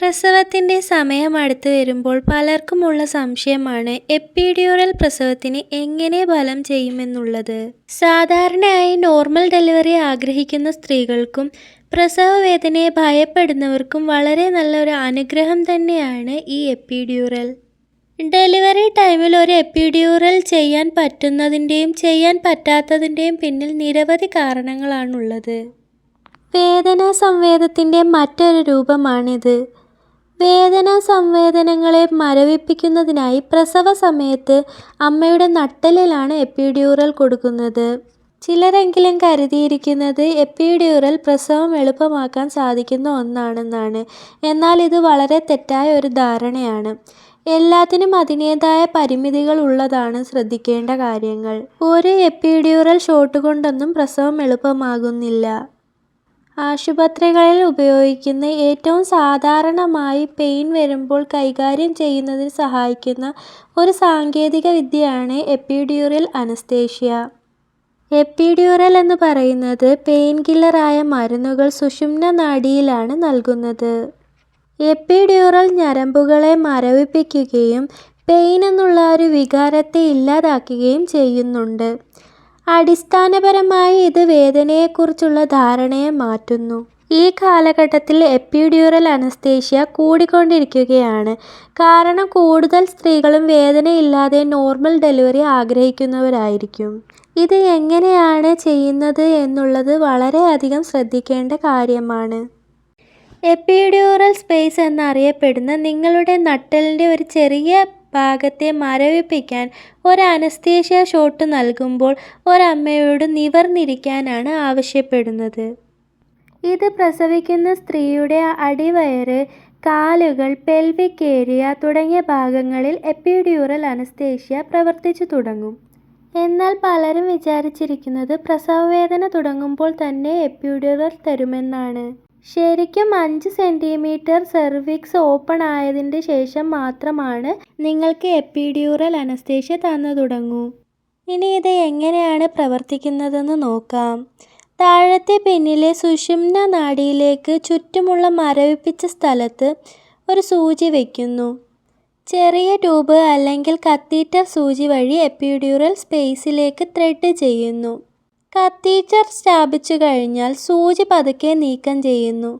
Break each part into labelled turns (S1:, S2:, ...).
S1: പ്രസവത്തിൻ്റെ സമയം അടുത്ത് വരുമ്പോൾ പലർക്കുമുള്ള സംശയമാണ് എപ്പിഡ്യൂറൽ പ്രസവത്തിന് എങ്ങനെ ഫലം ചെയ്യുമെന്നുള്ളത്. സാധാരണയായി നോർമൽ ഡെലിവറി ആഗ്രഹിക്കുന്ന സ്ത്രീകൾക്കും പ്രസവ വേദനയെ ഭയപ്പെടുന്നവർക്കും വളരെ നല്ലൊരു അനുഗ്രഹം തന്നെയാണ് ഈ എപ്പിഡ്യൂറൽ. ഡെലിവറി ടൈമിൽ ഒരു എപ്പിഡ്യൂറൽ ചെയ്യാൻ പറ്റുന്നതിൻ്റെയും ചെയ്യാൻ പറ്റാത്തതിൻ്റെയും പിന്നിൽ നിരവധി കാരണങ്ങളാണുള്ളത്. വേദനാ സംവേദത്തിൻ്റെ മറ്റൊരു രൂപമാണിത്. വേദനാ സംവേദനങ്ങളെ മരവിപ്പിക്കുന്നതിനായി പ്രസവ സമയത്ത് അമ്മയുടെ നട്ടെല്ലിലാണ് എപ്പിഡ്യൂറൽ കൊടുക്കുന്നത്. ചിലരെങ്കിലും കരുതിയിരിക്കുന്നത് എപ്പിഡ്യൂറൽ പ്രസവം എളുപ്പമാക്കാൻ സാധിക്കുന്ന ഒന്നാണെന്നാണ്. എന്നാൽ ഇത് വളരെ തെറ്റായ ഒരു ധാരണയാണ്. എല്ലാത്തിനും അതിൻ്റേതായ പരിമിതികൾ ഉള്ളതാണ് ശ്രദ്ധിക്കേണ്ട കാര്യങ്ങൾ. ഒരു എപ്പിഡ്യൂറൽ ഷോട്ട് കൊണ്ടൊന്നും പ്രസവം എളുപ്പമാകുന്നില്ല. ആശുപത്രികളിൽ ഉപയോഗിക്കുന്ന ഏറ്റവും സാധാരണമായി പെയിൻ വരുമ്പോൾ കൈകാര്യം ചെയ്യുന്നതിന് സഹായിക്കുന്ന ഒരു സാങ്കേതിക വിദ്യയാണ് എപ്പിഡ്യൂറൽ അനസ്തേഷ്യ. എപ്പിഡ്യൂറൽ എന്ന് പറയുന്നത് പെയിൻ കില്ലറായ മരുന്നുകൾ സുഷുമ്ന നാഡിയിലാണ് നൽകുന്നത്. എപ്പിഡ്യൂറൽ ഞരമ്പുകളെ മരവിപ്പിക്കുകയും പെയിൻ എന്നുള്ള ഒരു വികാരത്തെ ഇല്ലാതാക്കുകയും ചെയ്യുന്നുണ്ട്. അടിസ്ഥാനപരമായി ഇത് വേദനയെക്കുറിച്ചുള്ള ധാരണയെ മാറ്റുന്നു. ഈ കാലഘട്ടത്തിൽ എപ്പിഡ്യൂറൽ അനസ്തേഷ്യ കൂടിക്കൊണ്ടിരിക്കുകയാണ്. കാരണം കൂടുതൽ സ്ത്രീകളും വേദനയില്ലാതെ നോർമൽ ഡെലിവറി ആഗ്രഹിക്കുന്നവരായിരിക്കും. ഇത് എങ്ങനെയാണ് ചെയ്യുന്നത് എന്നുള്ളത് വളരെയധികം ശ്രദ്ധിക്കേണ്ട കാര്യമാണ്. എപ്പിഡ്യൂറൽ സ്പേസ് എന്നറിയപ്പെടുന്ന നിങ്ങളുടെ നട്ടെല്ലിൻ്റെ ഒരു ചെറിയ ഭാഗത്തെ മരവിപ്പിക്കാൻ ഒരു അനസ്തേഷ്യ ഷോട്ട് നൽകുമ്പോൾ ഒരമ്മയോട് നിവർന്നിരിക്കാനാണ് ആവശ്യപ്പെടുന്നത്. ഇത് പ്രസവിക്കുന്ന സ്ത്രീയുടെ അടിവയറ്, കാലുകൾ, പെൽവിക് ഏരിയ തുടങ്ങിയ ഭാഗങ്ങളിൽ എപ്പിഡ്യൂറൽ അനസ്തേഷ്യ പ്രവർത്തിച്ചു തുടങ്ങും. എന്നാൽ പലരും വിചാരിച്ചിരിക്കുന്നത് പ്രസവവേദന തുടങ്ങുമ്പോൾ തന്നെ എപ്പിഡ്യൂറൽ തരുമെന്നാണ്. ശരിക്കും 5 സെൻറ്റിമീറ്റർ സെർവിക്സ് ഓപ്പൺ ആയതിന് ശേഷം മാത്രമാണ് നിങ്ങൾക്ക് എപ്പിഡ്യൂറൽ അനസ്തേഷ്യ തന്നു തുടങ്ങൂ. ഇനി ഇത് എങ്ങനെയാണ് പ്രവർത്തിക്കുന്നതെന്ന് നോക്കാം. താഴത്തെ പിന്നിലെ സുഷുമ്ന നാഡിയിലേക്ക് ചുറ്റുമുള്ള മരവിപ്പിച്ച സ്ഥലത്ത് ഒരു സൂചി വയ്ക്കുന്നു. ചെറിയ ട്യൂബ് അല്ലെങ്കിൽ കത്തീറ്റർ സൂചി വഴി എപ്പിഡ്യൂറൽ സ്പേസിലേക്ക് ത്രെഡ് ചെയ്യുന്നു. കത്തീറ്റർ സ്ഥാപിച്ചു കഴിഞ്ഞാൽ സൂചി പതുക്കെ നീക്കം ചെയ്യുന്നു.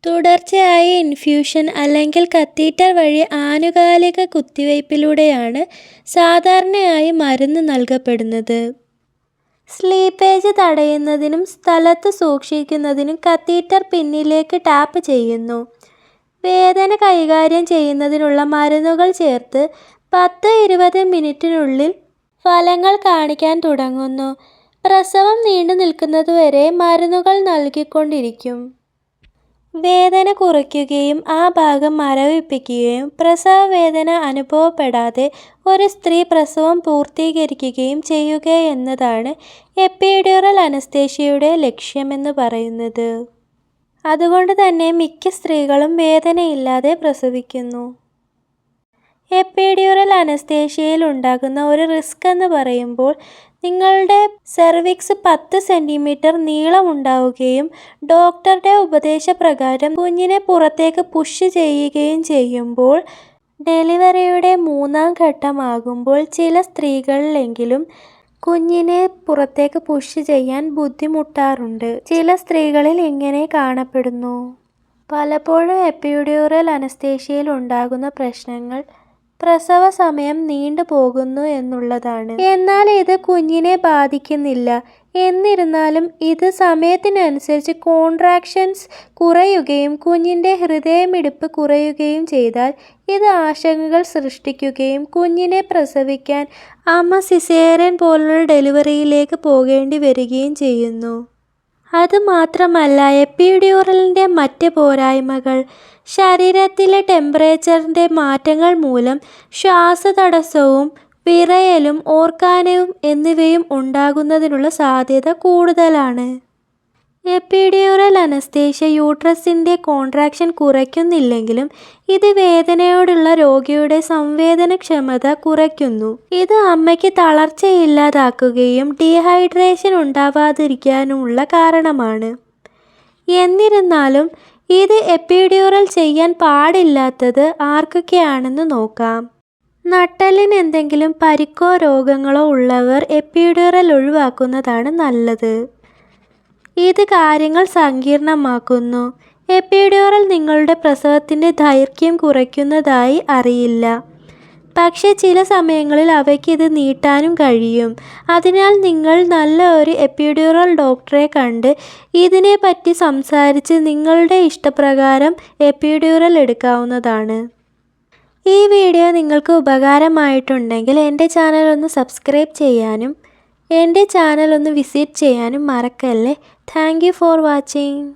S1: തുടർച്ചയായ ഇൻഫ്യൂഷൻ അല്ലെങ്കിൽ കത്തീറ്റർ വഴി ആനുകാലിക കുത്തിവയ്പ്പിലൂടെയാണ് സാധാരണയായി മരുന്ന് നൽകപ്പെടുന്നത്. സ്ലീപ്പേജ് തടയുന്നതിനും സ്ഥലത്ത് സൂക്ഷിക്കുന്നതിനും കത്തീറ്റർ പിന്നിലേക്ക് ടാപ്പ് ചെയ്യുന്നു. വേദന കൈകാര്യം ചെയ്യുന്നതിനുള്ള മരുന്നുകൾ ചേർത്ത് 10-20 മിനിറ്റിനുള്ളിൽ ഫലങ്ങൾ കാണിക്കാൻ തുടങ്ങുന്നു. പ്രസവം നീണ്ടു നിൽക്കുന്നതുവരെ മരുന്നുകൾ നൽകിക്കൊണ്ടിരിക്കും. വേദന കുറയ്ക്കുകയും ആ ഭാഗം മരവിപ്പിക്കുകയും പ്രസവവേദന അനുഭവപ്പെടാതെ ഒരു സ്ത്രീ പ്രസവം പൂർത്തീകരിക്കുകയും ചെയ്യുക എന്നതാണ് എപ്പിഡ്യൂറൽ അനസ്തേഷ്യയുടെ ലക്ഷ്യമെന്ന് പറയുന്നത്. അതുകൊണ്ട് തന്നെ മിക്ക സ്ത്രീകളും വേദനയില്ലാതെ പ്രസവിക്കുന്നു. എപ്പിഡ്യൂറൽ അനസ്തേഷ്യയിൽ ഉണ്ടാകുന്ന ഒരു റിസ്ക് എന്ന് പറയുമ്പോൾ നിങ്ങളുടെ സെർവിക്സ് 10 സെൻറ്റിമീറ്റർ നീളമുണ്ടാവുകയും ഡോക്ടറുടെ ഉപദേശപ്രകാരം കുഞ്ഞിനെ പുറത്തേക്ക് പുഷ് ചെയ്യുകയും ചെയ്യുമ്പോൾ ഡെലിവറിയുടെ 3-ാം ഘട്ടമാകുമ്പോൾ ചില സ്ത്രീകളിലെങ്കിലും കുഞ്ഞിനെ പുറത്തേക്ക് പുഷ് ചെയ്യാൻ ബുദ്ധിമുട്ടാറുണ്ട്. ചില സ്ത്രീകളിൽ ഇങ്ങനെ കാണപ്പെടുന്നു. പലപ്പോഴും എപ്പിഡ്യൂറൽ അനസ്തേഷ്യയിൽ ഉണ്ടാകുന്ന പ്രശ്നങ്ങൾ പ്രസവ സമയം നീണ്ടു പോകുന്നു എന്നുള്ളതാണ്. എന്നാൽ ഇത് കുഞ്ഞിനെ ബാധിക്കുന്നില്ല. എന്നിരുന്നാലും ഇത് സമയത്തിനനുസരിച്ച് കോൺട്രാക്ഷൻസ് കുറയുകയും കുഞ്ഞിൻ്റെ ഹൃദയമിടിപ്പ് കുറയുകയും ചെയ്താൽ ഇത് ആശങ്കകൾ സൃഷ്ടിക്കുകയും കുഞ്ഞിനെ പ്രസവിക്കാൻ അമ്മ സിസേറിയൻ പോലുള്ള ഡെലിവറിയിലേക്ക് പോകേണ്ടി വരികയും ചെയ്യുന്നു. അതുമാത്രമല്ല, എപ്പിഡ്യൂറലിൻ്റെ മറ്റ് പോരായ്മകൾ ശരീരത്തിലെ ടെമ്പറേച്ചറിൻ്റെ മാറ്റങ്ങൾ മൂലം ശ്വാസതടസ്സവും വിറയലും ഓർക്കാനവും എന്നിവയും ഉണ്ടാകുന്നതിനുള്ള സാധ്യത കൂടുതലാണ്. എപ്പിഡ്യൂറൽ അനസ്തേഷ്യ യൂട്രസിൻ്റെ കോൺട്രാക്ഷൻ കുറയ്ക്കുന്നില്ലെങ്കിലും ഇത് വേദനയോടുള്ള രോഗിയുടെ സംവേദനക്ഷമത കുറയ്ക്കുന്നു. ഇത് അമ്മയ്ക്ക് തളർച്ചയില്ലാതാക്കുകയും ഡീഹൈഡ്രേഷൻ ഉണ്ടാവാതിരിക്കാനുമുള്ള കാരണമാണ്. എന്നിരുന്നാലും ഇത് എപ്പിഡ്യൂറൽ ചെയ്യാൻ പാടില്ലാത്തത് ആർക്കൊക്കെയാണെന്ന് നോക്കാം. നട്ടെല്ലിന് എന്തെങ്കിലും പരിക്കോ രോഗങ്ങളോ ഉള്ളവർ എപ്പിഡ്യൂറൽ ഒഴിവാക്കുന്നതാണ് നല്ലത്. ഇത് കാര്യങ്ങൾ സങ്കീർണമാക്കുന്നു. എപ്പിഡ്യൂറൽ നിങ്ങളുടെ പ്രസവത്തിൻ്റെ ദൈർഘ്യം കുറയ്ക്കുന്നതായി അറിയില്ല, പക്ഷേ ചില സമയങ്ങളിൽ അവയ്ക്ക് ഇത് നീട്ടാനും കഴിയും. അതിനാൽ നിങ്ങൾ നല്ല ഒരു എപ്പിഡ്യൂറൽ ഡോക്ടറെ കണ്ട് ഇതിനെപ്പറ്റി സംസാരിച്ച് നിങ്ങളുടെ ഇഷ്ടപ്രകാരം എപ്പിഡ്യൂറൽ എടുക്കാവുന്നതാണ്. ഈ വീഡിയോ നിങ്ങൾക്ക് ഉപകാരമായിട്ടുണ്ടെങ്കിൽ എൻ്റെ ചാനൽ ഒന്ന് സബ്സ്ക്രൈബ് ചെയ്യാനും എൻ്റെ ചാനൽ ഒന്ന് വിസിറ്റ് ചെയ്യാനും മറക്കല്ലേ. Thank you for watching.